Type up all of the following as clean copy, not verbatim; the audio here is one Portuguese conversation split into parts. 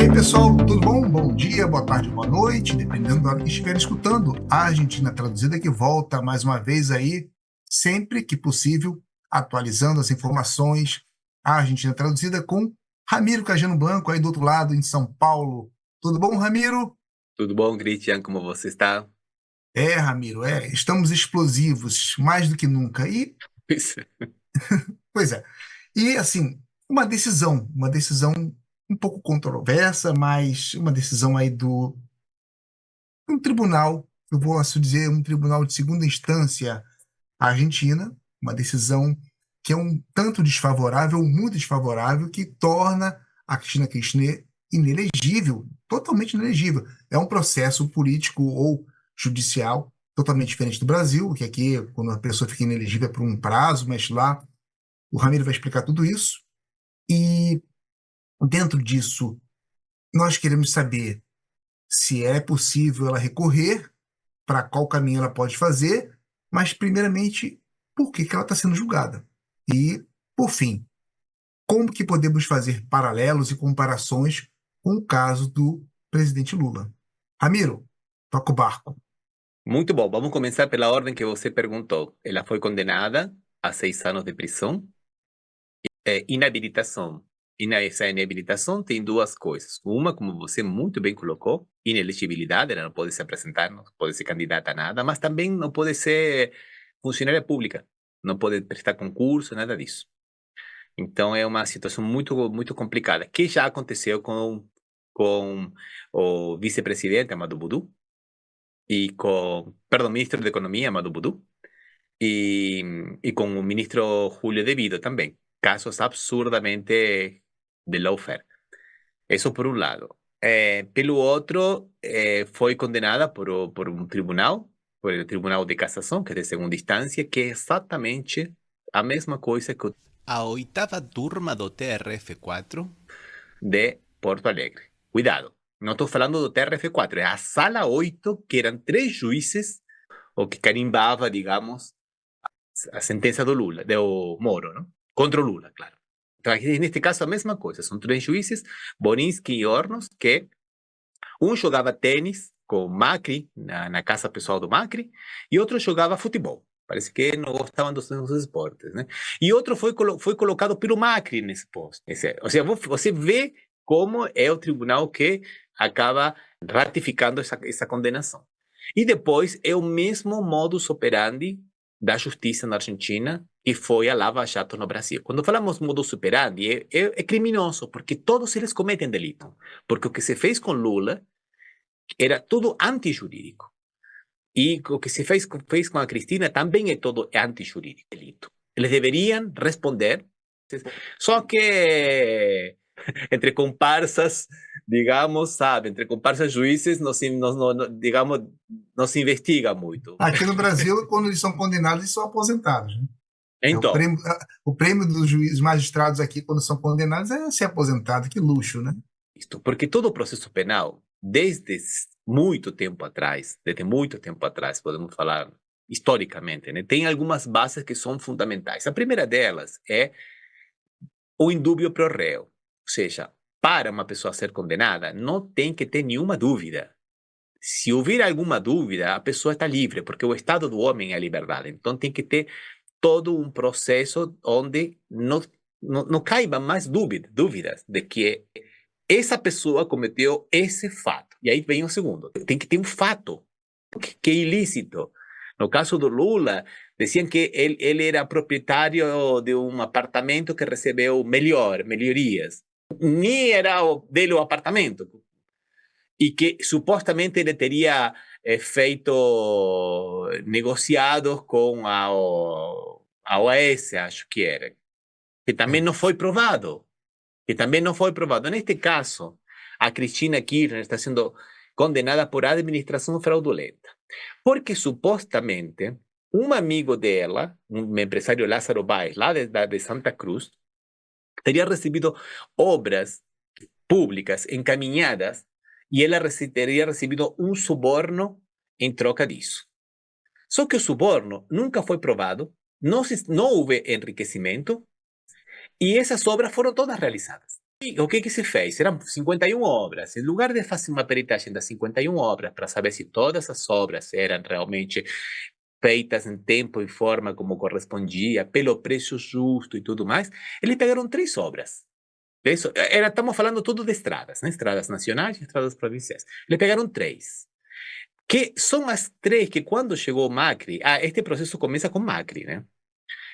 aí, pessoal, tudo bom? Bom dia, boa tarde, boa noite, dependendo da hora que estiver escutando. A Argentina Traduzida que volta mais uma vez aí, sempre que possível, atualizando as informações. A Argentina Traduzida com Ramiro Cajano Blanco, aí do outro lado, em São Paulo. Tudo bom, Ramiro? Tudo bom, Christian? Como você está? Ramiro, estamos explosivos, mais do que nunca. Pois é. E, assim, uma decisão um pouco controversa, mas uma decisão aí do um tribunal, eu vou assim dizer, um tribunal de segunda instância argentina, uma decisão que é um tanto desfavorável, muito desfavorável, que torna a Cristina Kirchner inelegível, totalmente inelegível. É um processo político ou judicial totalmente diferente do Brasil, que aqui, quando a pessoa fica inelegível é por um prazo, mas lá o Ramiro vai explicar tudo isso. E dentro disso, nós queremos saber se é possível ela recorrer, para qual caminho ela pode fazer, mas, primeiramente, por que que ela está sendo julgada? E, por fim, como que podemos fazer paralelos e comparações com o caso do presidente Lula? Ramiro, toca o barco. Muito bom. Vamos começar pela ordem que você perguntou. Ela foi condenada a 6 anos de prisão. Inabilitação. Essa inabilitação tem duas coisas. Uma, como você muito bem colocou, inelegibilidade, ela não pode se apresentar, não pode ser candidata a nada, mas também não pode ser funcionária pública, não pode prestar concurso, nada disso. Então é uma situação muito complicada, que já aconteceu com o vice-presidente Amadou Boudou, ministro de Economía, Amadou Boudou, y con un ministro Julio De Vido también. Casos absurdamente de lawfare. Eso por un lado. Pelo otro, fue condenada por un tribunal, por el Tribunal de Casação, que é de segunda instância, que é exatamente a mesma coisa que o A oitava turma do TRF4. de Porto Alegre. Cuidado, não estou falando do TRF4, é a Sala 8, que eram três juízes, o que carimbava, digamos, a sentença do Lula, do Moro, não? Contra o Lula, claro. Então, aqui, neste caso, a mesma coisa. São três juízes, Borinsky e Hornos, que um jogava tênis com Macri, na casa pessoal do Macri, e outro jogava futebol. Parece que não gostavam dos mesmos esportes, né? E outro foi colocado pelo Macri nesse posto. Ou seja, você vê como é o tribunal que acaba ratificando essa condenação. E depois é o mesmo modus operandi da justiça na Argentina que foi a Lava Jato no Brasil. Quando falamos modus operandi, é criminoso, porque todos eles cometem delito. Porque o que se fez com Lula era tudo antijurídico. E o que se fez com a Cristina também é todo antijurídico, delito. Eles deveriam responder, só que entre comparsas, digamos, sabe, entre comparsas juízes, digamos, não se investiga muito. Aqui no Brasil, quando eles são condenados, eles são aposentados, né? Então, O prêmio dos juízes magistrados aqui, quando são condenados, é ser aposentado. Que luxo, né? isto, porque todo o processo penal, desde muito tempo atrás, podemos falar historicamente, né, tem algumas bases que são fundamentais. A primeira delas é o indúbio pro réu, ou seja, para uma pessoa ser condenada, não tem que ter nenhuma dúvida. Se houver alguma dúvida, a pessoa está livre, porque o estado do homem é a liberdade. Então tem que ter todo um processo onde não caibam mais dúvidas de que essa pessoa cometeu esse fato. E aí vem o segundo. Tem que ter um fato que é ilícito. No caso do Lula, diziam que ele era proprietário de um apartamento que recebeu melhorias. Nem era dele o apartamento. E que supostamente ele teria feito negociados com a OAS, acho que era. Que também É. não foi provado. Que também não foi provado. Neste caso, a Cristina Kirchner está sendo condenada por administração fraudulenta. Porque supostamente um amigo dela, um empresário Lázaro Báez, lá de Santa Cruz, teria recebido obras públicas encaminhadas e ela teria recebido um suborno em troca disso. Só que o suborno nunca foi provado, não houve enriquecimento e essas obras foram todas realizadas. E o que que se fez? Eram 51 obras. Em lugar de fazer uma peritagem das 51 obras para saber se todas as obras eram realmente feitas em tempo e forma como correspondia, pelo preço justo e tudo mais, eles pegaram 3 obras. Estamos falando tudo de estradas, né? Estradas nacionais e estradas provinciais. Eles pegaram 3. Que são as 3 que quando chegou Macri, este processo começa com Macri, né?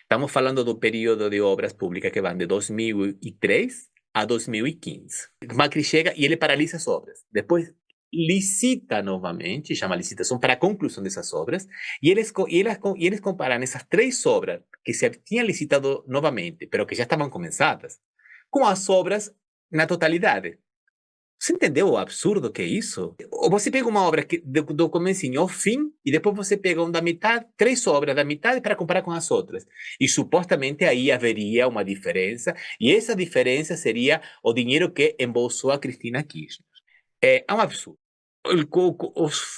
Estamos falando do período de obras públicas que vão de 2003 a 2015. Macri chega e ele paralisa as obras. Depois licita novamente, chama licitação para a conclusão dessas obras, e eles comparam essas 3 obras que se tinham licitado novamente, pero que já estavam começadas, com as obras na totalidade. Você entendeu o absurdo que é isso? Ou você pega uma obra do comecinho ao fim e depois você pega um da metade, 3 obras da metade para comparar com as outras. E supostamente aí haveria uma diferença, e essa diferença seria o dinheiro que embolsou a Cristina Kirchner. É um absurdo.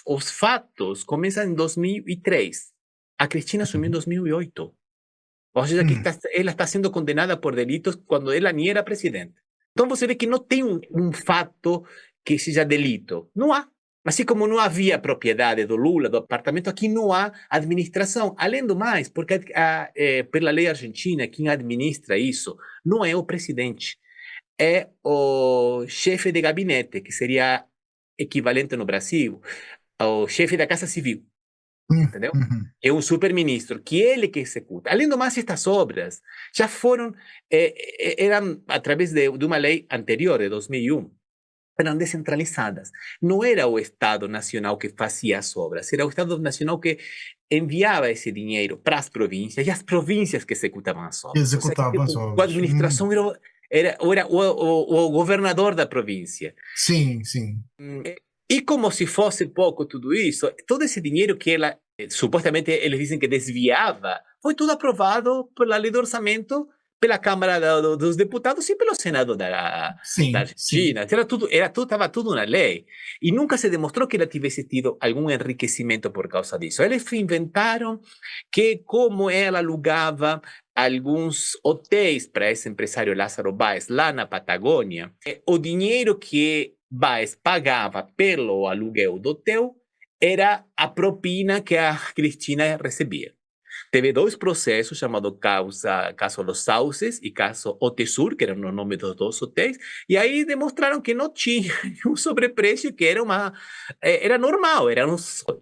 Os fatos começam em 2003. A Cristina assumiu em 2008. Ou seja, que Hum, ela está sendo condenada por delitos quando ela nem era presidente. Então você vê que não tem um fato que seja delito. Não há. Assim como não havia propriedade do Lula, do apartamento, aqui não há administração. Além do mais, porque pela lei argentina, quem administra isso não é o presidente, é o chefe de gabinete, que seria equivalente no Brasil ao chefe da Casa Civil. Entendeu? uhum. É um superministro, que ele que executa. Além do mais, estas obras já foram, eram através de uma lei anterior, de 2001, eram descentralizadas. Não era o Estado Nacional que fazia as obras, era o Estado Nacional que enviava esse dinheiro para as províncias, e as províncias que executavam as Que obras. Ou seja, executava as tipo, a obras. administração era o governador da província. Sim, sim. E como se fosse pouco tudo isso, todo esse dinheiro que ela, supostamente eles dizem que desviava, foi tudo aprovado pela lei do orçamento, pela Câmara dos Deputados e pelo Senado da Sim, sim. Argentina. Estava tudo na lei. E nunca se demonstrou que ela tivesse tido algum enriquecimento por causa disso. Eles inventaram que, como ela alugava alguns hotéis para esse empresário Lázaro Báez lá na Patagônia, o dinheiro que Baez pagava pelo aluguel do hotel era a propina que a Cristina recebia. Teve 2 processos chamados caso Los Sauces e caso Otesur, que eram o nome dos 2 hotéis, e aí demonstraram que não tinha um sobrepreço, que era normal.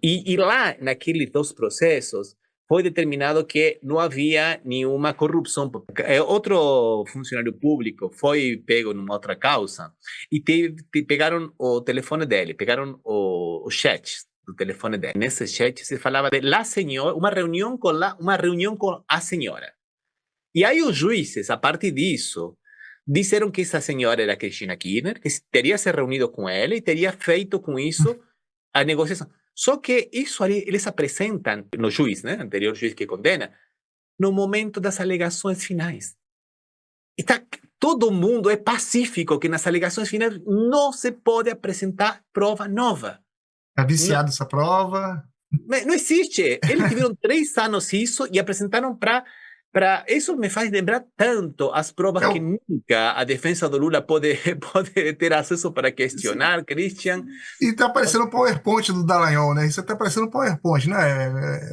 E lá, naqueles 2 processos, foi determinado que não havia nenhuma corrupção. Outro funcionário público foi pego numa outra causa e pegaram o telefone dele, pegaram o chat do telefone dele. Nesse chat se falava de la senhora, uma reunião com a senhora. E aí os juízes, a partir disso, disseram que essa senhora era Cristina Kirchner, que teria se reunido com ela e teria feito com isso a negociação. Só que isso ali, eles apresentam no juiz, né, anterior juiz que condena, no momento das alegações finais. E todo mundo é pacífico que nas alegações finais não se pode apresentar prova nova. Tá Não, viciado essa prova? não existe. Eles tiveram 3 anos isso e apresentaram isso me faz lembrar tanto as provas É que o, nunca a defesa do Lula pode ter acesso para questionar, Christian. e tá parecendo o PowerPoint do Dallagnol, né? Isso tá parecendo o PowerPoint, né?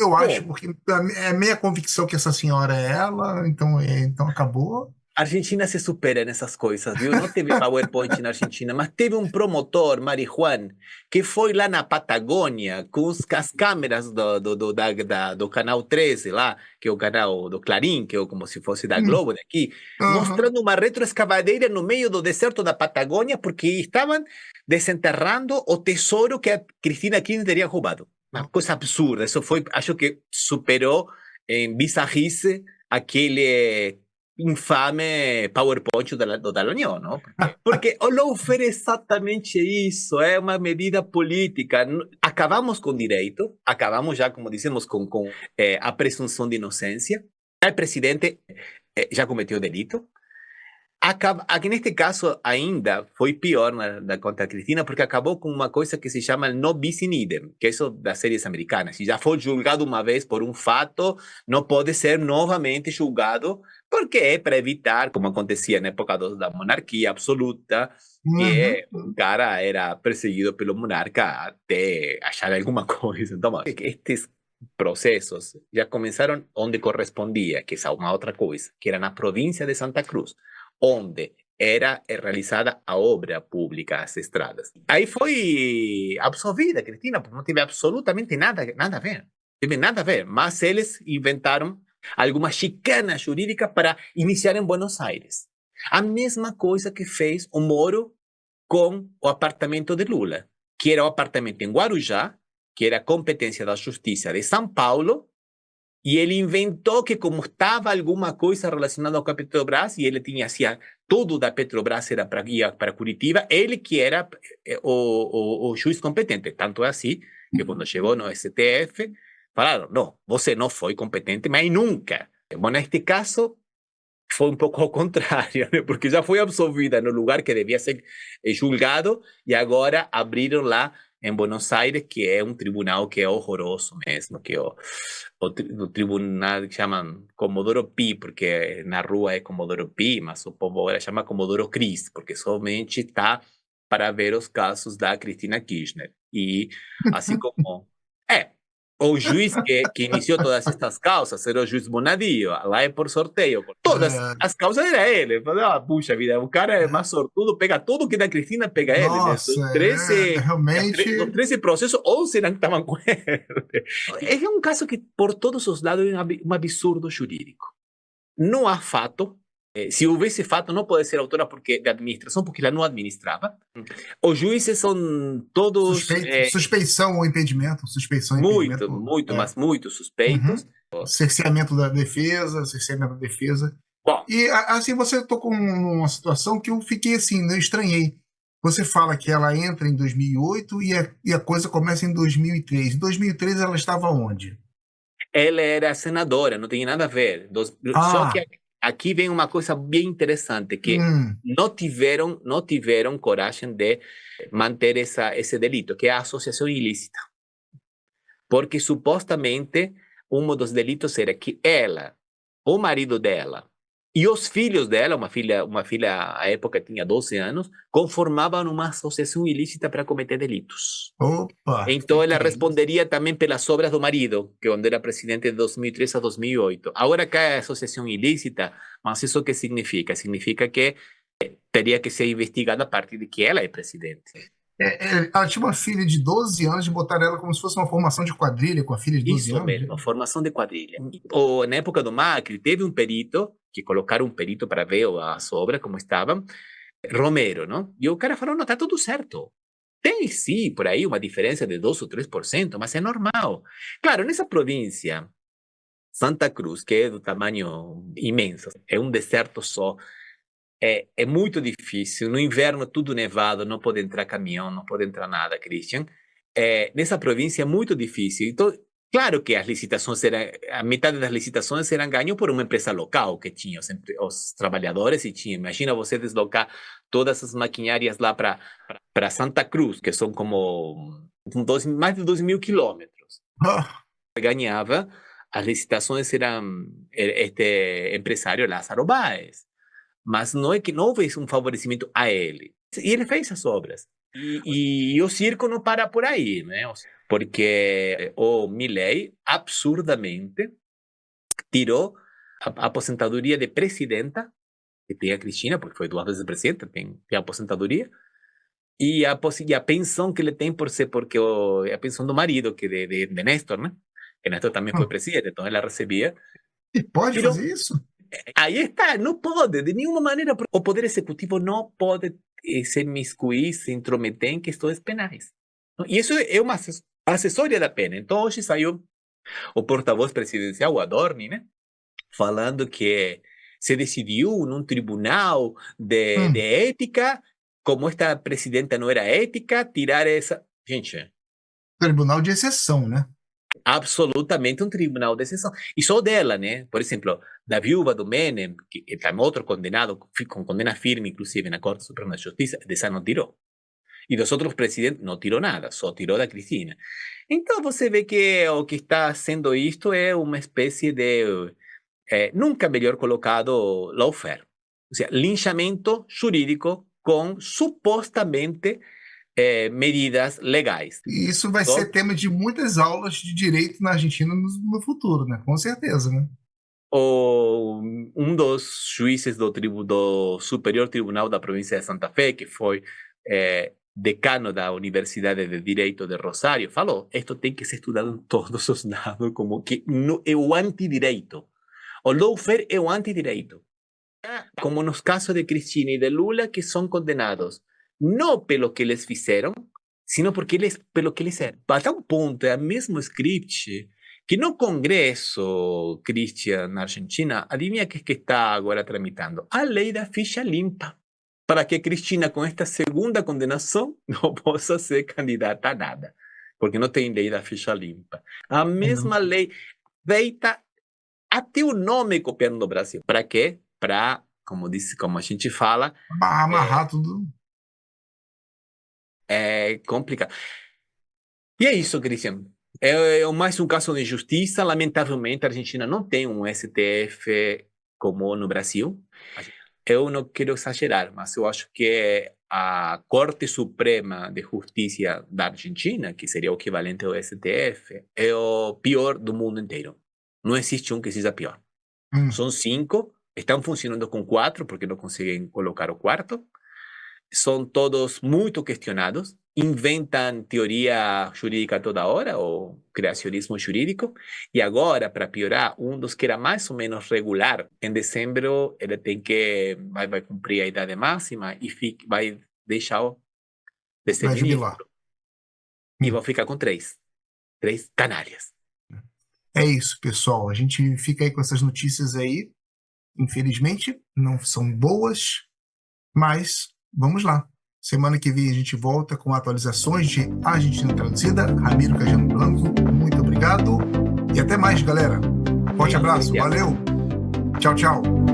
Eu acho, Bom, porque é meia convicção que essa senhora é ela, então acabou. a Argentina se supera nessas coisas, viu? Não teve PowerPoint na Argentina, mas teve um promotor, Marijuan, que foi lá na Patagônia com as câmeras do Canal 13 lá, que é o canal do Clarim, que é como se fosse da Hum, Globo daqui, aham. mostrando uma retroescavadeira no meio do deserto da Patagônia, porque estavam desenterrando o tesouro que a Cristina Kirchner teria roubado. Uma coisa absurda. Isso foi, acho que superou em bizarrice aquele infame PowerPoint do Dallagnol, não? Porque o lawfare é exatamente isso, é uma medida política. Acabamos com direito, acabamos já, como dizemos, com a presunção de inocência. O presidente já cometeu delito. Aqui neste caso ainda foi pior contra a Cristina, porque acabou com uma coisa que se chama no bis in idem, que é isso das séries americanas. Se já foi julgado uma vez por um fato, não pode ser novamente julgado porque é para evitar, como acontecia na época da monarquia absoluta, Uhum. que o cara era perseguido pelo monarca até achar alguma coisa. Então, estes processos já começaram onde correspondia, que é uma outra coisa, que era na província de Santa Cruz, onde era realizada a obra pública, as estradas. Aí foi absolvida, Cristina, porque não teve absolutamente nada a ver. Não teve nada a ver, mas eles inventaram alguma chicana jurídica para iniciar em Buenos Aires. A mesma coisa que fez o Moro com o apartamento de Lula, que era o apartamento em Guarujá, que era competência da Justiça de São Paulo, e ele inventou que como estava alguma coisa relacionada com a Petrobras, e ele tinha assim, tudo da Petrobras era para ir para Curitiba, ele que era o juiz competente. Tanto é assim que quando chegou no STF, falaram, não, você não foi competente, mas nunca. Bom, neste caso, foi um pouco ao contrário, né? Porque já foi absolvida no lugar que devia ser julgado e agora abriram lá em Buenos Aires, que é um tribunal que é horroroso mesmo, que é o tribunal que chamam Comodoro Pi, porque na rua é Comodoro Pi, mas o povo agora chama Comodoro Cris, porque somente está para ver os casos da Cristina Kirchner. E assim como... É, o juiz que iniciou todas estas causas era o juiz Bonadio, lá é por sorteio. Todas É, as causas era ele. Ah, puxa vida, o cara é mais sortudo, pega tudo que da Cristina, pega ele. Né? nossa, realmente. Dos 13 processos, 11 eram que estavam com ele. É um caso que, por todos os lados, é um absurdo jurídico. Não há fato. Se houvesse fato, não pode ser autora porque, de administração, porque ela não administrava. Os juízes são todos Suspeição ou impedimento, suspeição ou muito, impedimento. muito, É. mas muito Uhum. suspeitos. Cerceamento da defesa. Bom, E assim você tocou numa situação que eu fiquei assim, eu estranhei. Você fala que ela entra em 2008 e a coisa começa em 2003. Em 2003 ela estava onde? ela era senadora, não tem nada a ver. Só que Ah, aqui vem uma coisa bem interessante, que hum, não tiveram coragem de manter esse delito, que é a associação ilícita. Porque supostamente um dos delitos era que ela, o marido dela e os filhos dela, uma filha à época tinha 12 anos, conformavam uma associação ilícita para cometer delitos. opa, Então ela que é isso? responderia também pelas obras do marido, que quando era presidente de 2003 a 2008. Agora cai a associação ilícita, mas isso o que significa? Significa que teria que ser investigada a partir de que ela é presidente. Ela tinha uma filha de 12 anos, de botar ela como se fosse uma formação de quadrilha com a filha de 12 Isso anos. mesmo, formação de quadrilha. Ou, na época do Macri, teve um perito, que colocaram um perito para ver as obras como estavam, Romero, não? E o cara falou, não, está tudo certo. Tem sim, por aí, uma diferença de 2 ou 3%, mas é normal. Claro, nessa província, Santa Cruz, que é do tamanho imenso, é um deserto só, é muito difícil. No inverno, tudo nevado, não pode entrar caminhão, não pode entrar nada, Christian. Nessa província é muito difícil. Então, claro que as licitações eram, a metade das licitações eram ganhas por uma empresa local que tinha os trabalhadores e tinha. Imagina você deslocar todas as maquinárias lá para Santa Cruz, que são como mais de 2.000 quilômetros. Ah, Ganhava, as licitações eram este empresário Lázaro Báez. Mas não é que não houve um favorecimento a ele. E ele fez as obras. E o circo não para por aí, né? Porque o Milei absurdamente tirou a aposentadoria de presidenta, que tem a Cristina, porque foi 2 vezes presidenta, tem a aposentadoria, e a pensão que ele tem por ser, porque a pensão do marido, que de Néstor, né? Que Néstor também foi ah. presidente, então ela recebia. E pode Tirou. fazer isso? Aí está, não pode, de nenhuma maneira. O Poder Executivo não pode se miscuir, se intrometer em questões penais. E isso é uma acessória da pena. Então, hoje saiu o porta-voz presidencial, o Adorni, né, falando que se decidiu num tribunal de Hum, ética, como esta presidenta não era ética, tirar essa. Gente, tribunal de exceção, né? absolutamente um tribunal de exceção. E só dela, né? Por exemplo, da viúva do Menem, que é outro condenado, com condena firme, inclusive, na Corte Suprema de Justiça, dessa não tirou. E dos outros presidentes não tirou nada, só tirou da Cristina. Então você vê que o que está sendo isto é uma espécie de nunca melhor colocado, lawfare. Ou seja, linchamento jurídico com supostamente medidas legais. E isso vai ser tema de muitas aulas de direito na Argentina no futuro, né? Com certeza, né? Dos juízes do Superior Tribunal da província de Santa Fe, que foi decano da Universidade de Direito de Rosário, falou: isto tem que ser estudado em todos os lados, como que é o antidireito. O lawfare é o antidireito. Como nos casos de Cristina e de Lula, que são condenados não pelo que eles fizeram, sino pelo que eles eram. Até um ponto, é o mesmo script que no Congresso, Cristian, na Argentina, adivinha que está agora tramitando? A lei da ficha limpa, para que Cristina, com esta segunda condenação, não possa ser candidata a nada, porque não tem lei da ficha limpa. A mesma lei feita, até o nome copiando no Brasil. Para quê? Para, como a gente fala... Amarrar tudo. É complicado. E é isso, Cristian. É mais um caso de injustiça. Lamentavelmente, a Argentina não tem um STF como no Brasil. Eu não quero exagerar, mas eu acho que a Corte Suprema de Justiça da Argentina, que seria o equivalente ao STF, é o pior do mundo inteiro. Não existe um que seja pior. São 5, estão funcionando com 4, porque não conseguem colocar o quarto. São todos muito questionados, inventam teoria jurídica toda hora, ou criacionismo jurídico, e agora, para piorar, um dos que era mais ou menos regular, em dezembro, ele vai cumprir a idade máxima e vai deixar de ser ministro. E vai ficar com 3 canárias. É isso, pessoal. A gente fica aí com essas notícias aí. Infelizmente, não são boas, mas vamos lá. Semana que vem a gente volta com atualizações de Argentina Traduzida. Ramiro Cajano Blanco, muito obrigado. E até mais, galera. Forte abraço. Valeu. Tchau, tchau.